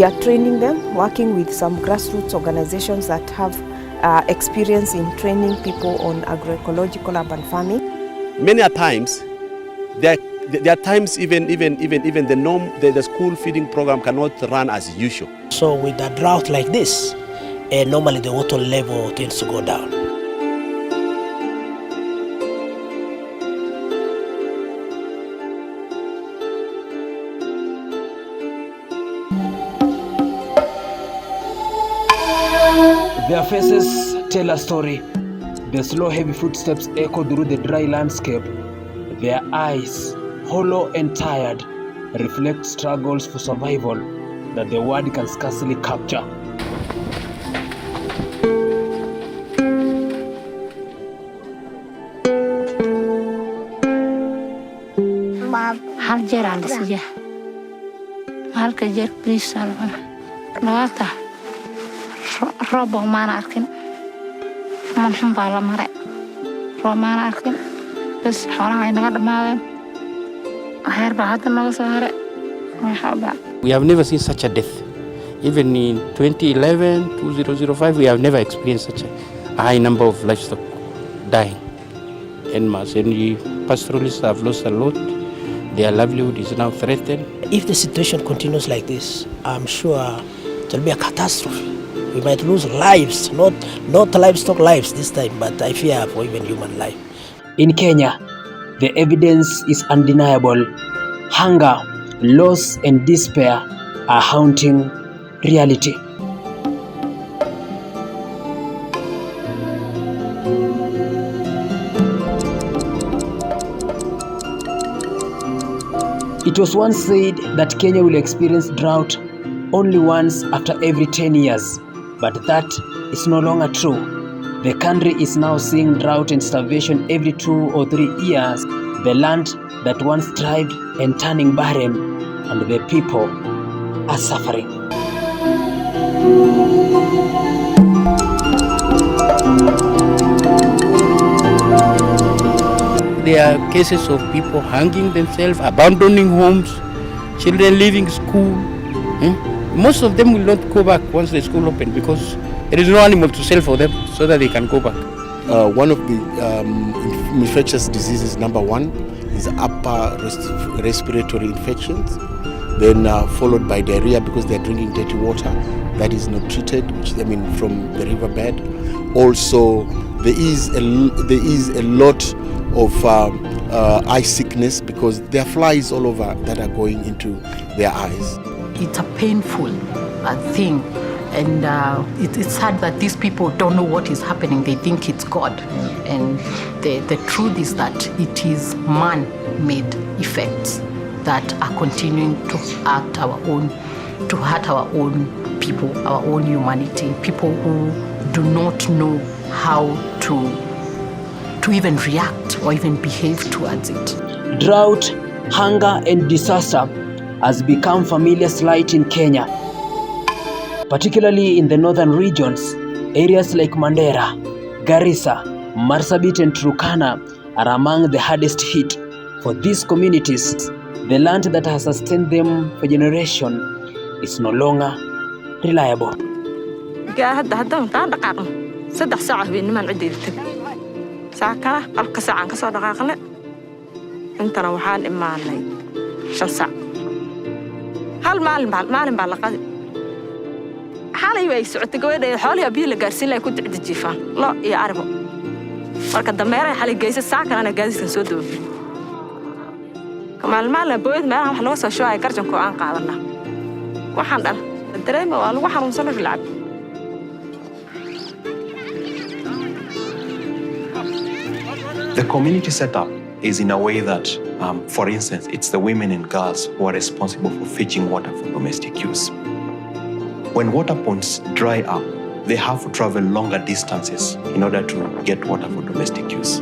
We are training them, working with some grassroots organizations that have experience in training people on agroecological urban farming. Many a times, there are times even the school feeding program cannot run as usual. So with a drought like this, normally the water level tends to go down. Their faces tell a story. The slow, heavy footsteps echo through the dry landscape. Their eyes, hollow and tired, reflect struggles for survival that the word can scarcely capture. hal jeer aan dhisiya halka jeer biisal laata roobo maan arkin man xun baa la maray roobo maan arkin bas xoolaha ay naga dhamaadeen heer baa hadda naga soo haray We have never seen such a death. Even in 2011, 2005, we have never experienced such a high number of livestock dying en masse. And the pastoralists have lost a lot. Their livelihood is now threatened. If the situation continues like this, I'm sure it will be a catastrophe. We might lose lives, not livestock lives this time, but I fear for even human life. In Kenya, the evidence is undeniable. Hunger, loss and despair are haunting reality. It was once said that Kenya will experience drought only once after every 10 years, but that is no longer true. The country is now seeing drought and starvation every 2 or 3 years. The land that once thrived and turning barren, and the people are suffering. There are cases of people hanging themselves, abandoning homes, children leaving school. Most of them will not go back once the school opens because there is no animal to sell for them so that they can go back. One of the infectious diseases, number one, is upper respiratory infections, then followed by diarrhea because they're drinking dirty water that is not treated, from the riverbed. Also, there is a lot of eye sickness because there are flies all over that are going into their eyes. It's a painful thing, and it's sad that these people don't know what is happening. They think it's God, and the truth is that it is man-made effects that are continuing to hurt our own people, our own humanity, people who do not know how to even react or even behave towards it. Drought, hunger and disaster has become familiar sight in Kenya, particularly in the northern regions. Areas like Mandera, Garissa, Marsabit and Turkana are among the hardest hit. For these communities, the land that has sustained them for generations is no longer reliable. saaka halka saacan ka soo dhaqaaqnay intana waxaan imaanay 5 saac hal maalin baa la qadi xalay way socotay gabadhay xoolaha biyo la gaarsiin lay ku dicdi jiifaan lo iyo arbo marka dameeray xalay geysay saakana ana gaadisan soo doobi maalin booyad meelaha wax loo soo shooay garjanko aan qaadana waxaan dhan dareema waa lagu xanuunsan lacag. The community setup is in a way that, for instance, it's the women and girls who are responsible for fetching water for domestic use. When water points dry up, they have to travel longer distances in order to get water for domestic use.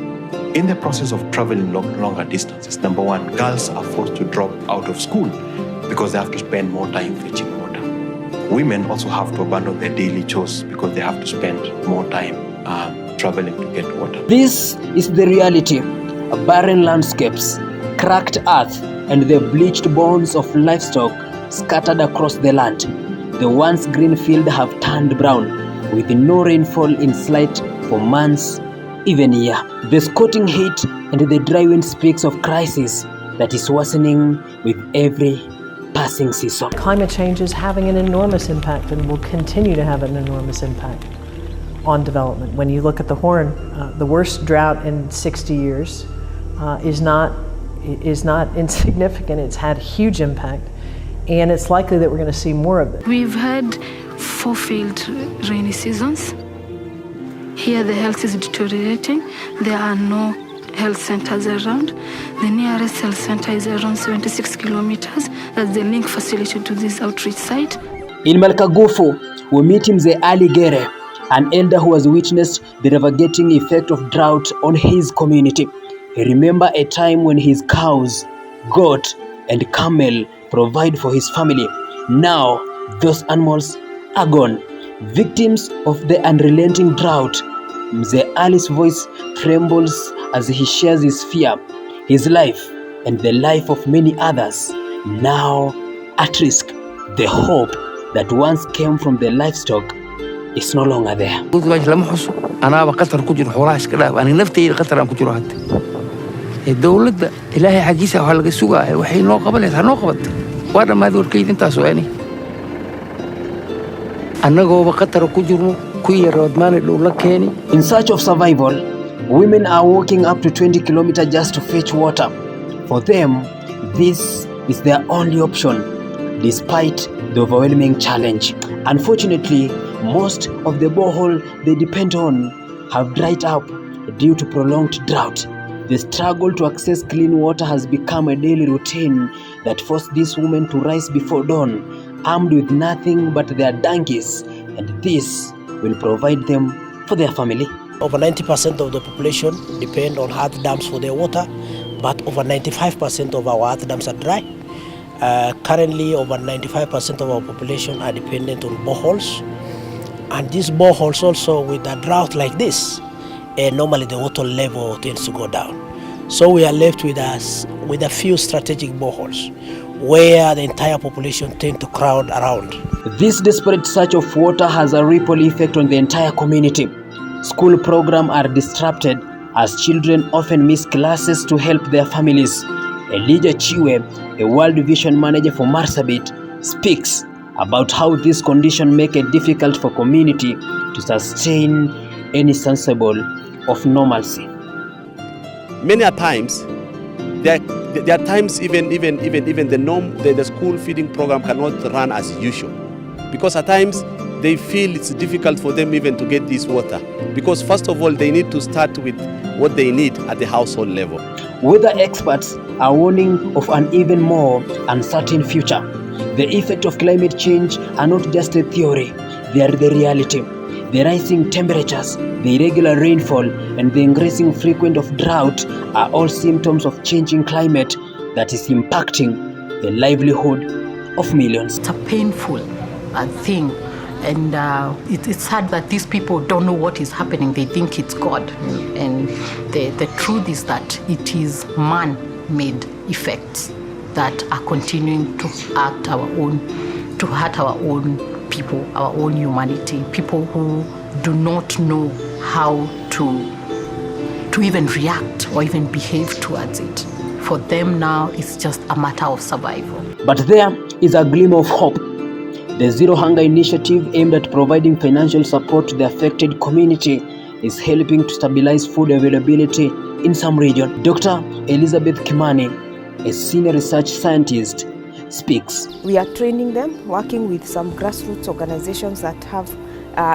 In the process of traveling longer distances, number one, girls are forced to drop out of school because they have to spend more time fetching water. Women also have to abandon their daily chores because they have to spend more time traveling to get water. This is the reality. Barren landscapes, cracked earth, and the bleached bones of livestock scattered across the land. the once green fields have turned brown, with no rainfall in sight for months, even a year. The scorching heat and the dry wind speaks of crisis that is worsening with every passing season. Climate change is having an enormous impact and will continue to have an enormous impact on development. When you look at the Horn, the worst drought in 60 years is not insignificant. It's had huge impact, and it's likely that we're going to see more of it. We've had 4 failed rainy seasons. Here the health is deteriorating. There are no health centers around. The nearest health center is around 76 kilometers. That's the link facility to this outreach site. In Malkagufu, we meet Mzee Ali Gere, an elder who has witnessed the devastating effect of drought on his community. He remembers a time when his cows, goat, and camel provide for his family. Now, those animals are gone, victims of the unrelenting drought. Mzee Ali's voice trembles as he shares his fear, his life, and the life of many others, now at risk. The hope that once came from the livestock is no longer there. الدولة إلهي حقيسة وحلقة السوقة وحي نو قبلت هنو قبلت وانا ما دور كيد انت سواني أنا جوا بقطر كجرو كوي الرودمان الأولى كاني. In search of survival, women are walking up to 20 kilometers just to fetch water. For them, this is their only option, despite the overwhelming challenge. Unfortunately, most of the borehole they depend on have dried up due to prolonged drought. The struggle to access clean water has become a daily routine that forced these women to rise before dawn, armed with nothing but their donkeys, and this will provide them for their family. Over 90% of the population depend on earth dams for their water, but over 95% of our earth dams are dry. Currently, over 95% of our population are dependent on boreholes, and these boreholes also, with a drought like this, normally the water level tends to go down. So we are left with a few strategic boreholes where the entire population tend to crowd around. This desperate search of water has a ripple effect on the entire community. School programs are disrupted as children often miss classes to help their families. Elijah Chiwe, a World Vision manager for Marsabit, speaks about how this condition make it difficult for community to sustain any sensible of normalcy. Many a times, there are times even the school feeding program cannot run as usual, because at times they feel it's difficult for them even to get this water, because first of all they need to start with what they need at the household level. Weather experts are warning of an even more uncertain future. The effect of climate change are not just a theory, they are the reality. The rising temperatures, the irregular rainfall, and the increasing frequency of drought are all symptoms of changing climate that is impacting the livelihood of millions. It's a painful thing, and it's sad that these people don't know what is happening. They think it's God, and the truth is that it is man-made effects that are continuing to hurt our own people, our own humanity, people who do not know how to even react or even behave towards it. For them now, it's just a matter of survival. But there is a glimmer of hope. The Zero Hunger Initiative, aimed at providing financial support to the affected community, is helping to stabilize food availability in some regions. Dr. Elizabeth Kimani, a senior research scientist, speaks. We are training them, working with some grassroots organizations that have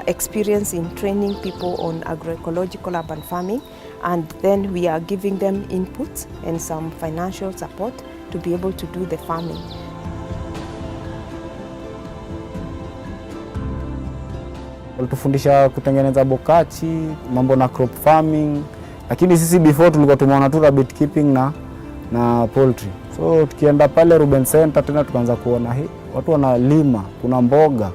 experience in training people on agroecological urban farming, and then we are giving them inputs and some financial support to be able to do the farming. Walitufundisha kutengeneza bokachi, mambo na crop farming, lakini sisi before tulikuwa tumeona tu rabbit keeping na poultry. So tukienda pale Ruben Center tena tukaanza kuona watu wanalima, kuna mboga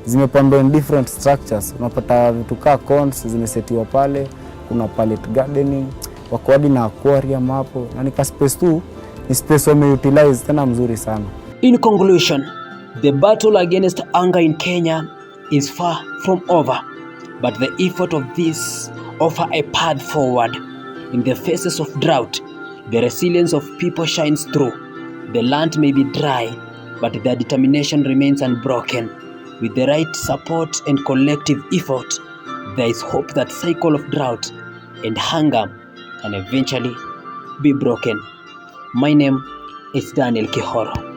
zimepandwa in different structures. Unapata vitu kaa cones zimesetiwa pale, kuna pallet gardening, wako hadi na aquarium hapo. Na nika space tu, ni space wameutilize tena mzuri sana. In conclusion, The battle against hunger in Kenya is far from over, but the effort of this offer a path forward. In the faces of drought, the resilience of people shines through. The land may be dry, but their determination remains unbroken. With the right support and collective effort, there is hope that cycle of drought and hunger can eventually be broken. My name is Daniel Kihoro.